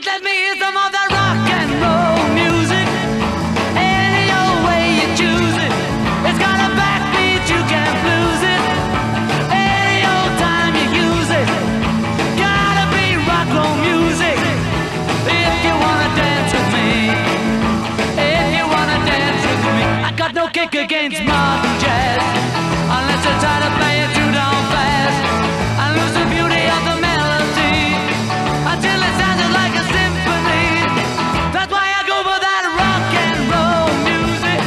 let me hear some of that rock and roll music. Any old way you choose it. It's got a backbeat, you can't lose it. Any old time you use it. Gotta be rock and roll music. If you wanna dance with me. If you wanna dance with me. I got no kick against modern jazz. Unless I try to play it too down fast. I lose the beauty of the melody. Until it sounded like a symphony. That's why I go for that rock and roll music.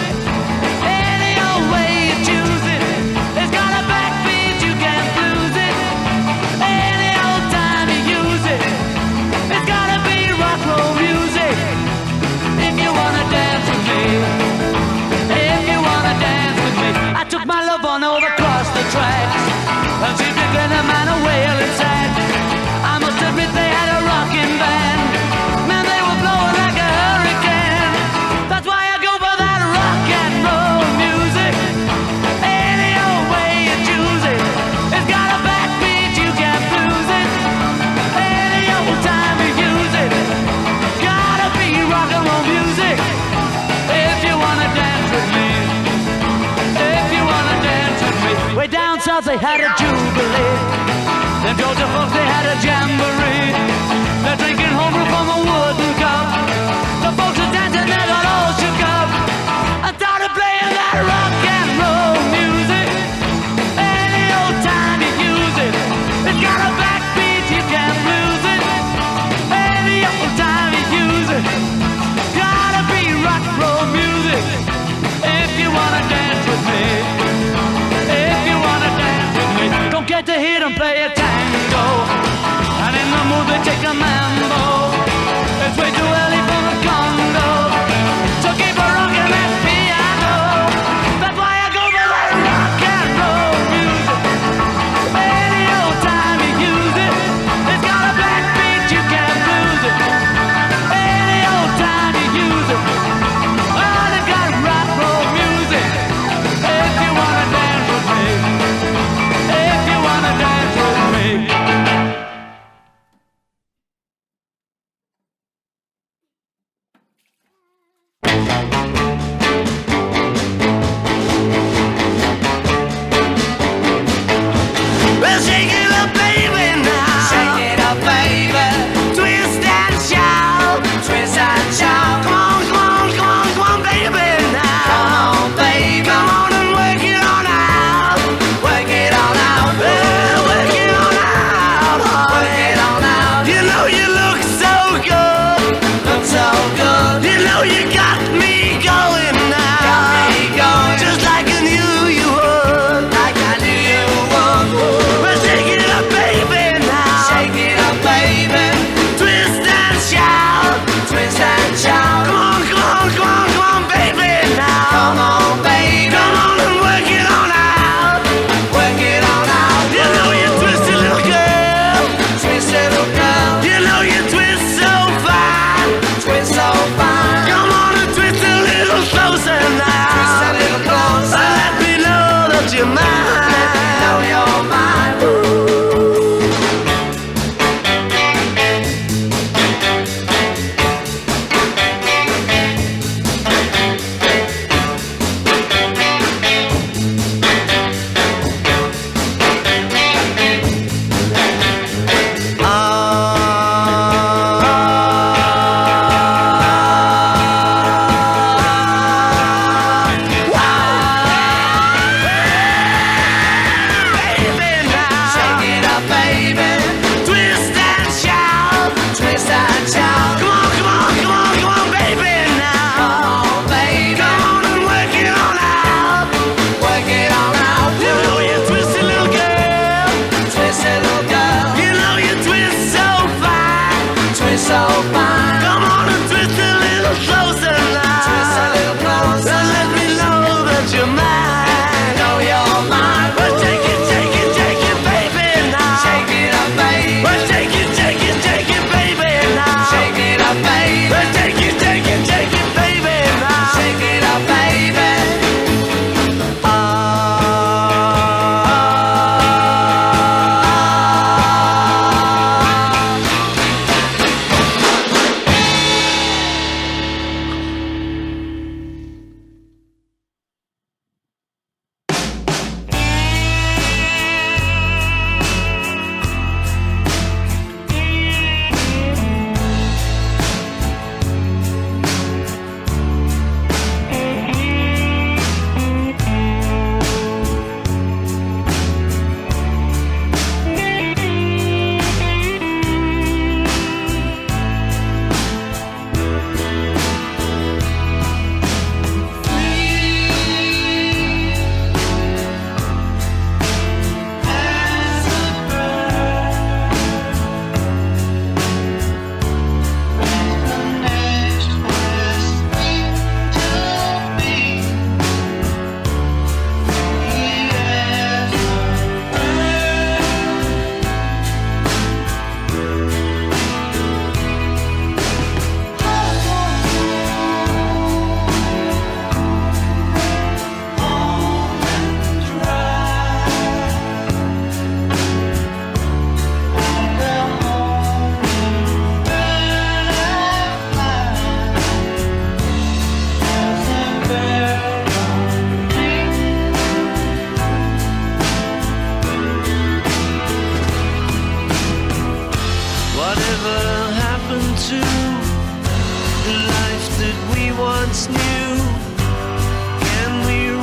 Any old way you choose it. It's got a backbeat, you can't lose it. Any old time you use it. It's gotta be rock and roll music. If you wanna dance with me. If you wanna dance with me. I took my love on over across the tracks. And she's picking a man a wailing sad. I must admit they had a rocking band. Man, they were blowing like a hurricane. That's why I go for that rock and roll music. Any old way you choose it. It's got a backbeat, you can't lose it. Any old time you use it. Gotta be rock and roll music. If you wanna dance with me. If you wanna dance with me. Way down south they had a jubilee. Them Georgia folks they had a jamboree. They're drinking homebrew from a wooden cup. The folks are dancing, they got all shook up. I started playing that rock and roll music. Any old time you use it. It's got a backbeat, you can't lose it. Any old time you use it. Gotta be rock and roll music. If you wanna dance with me. If you wanna dance with me. to the life that we once knew? Can we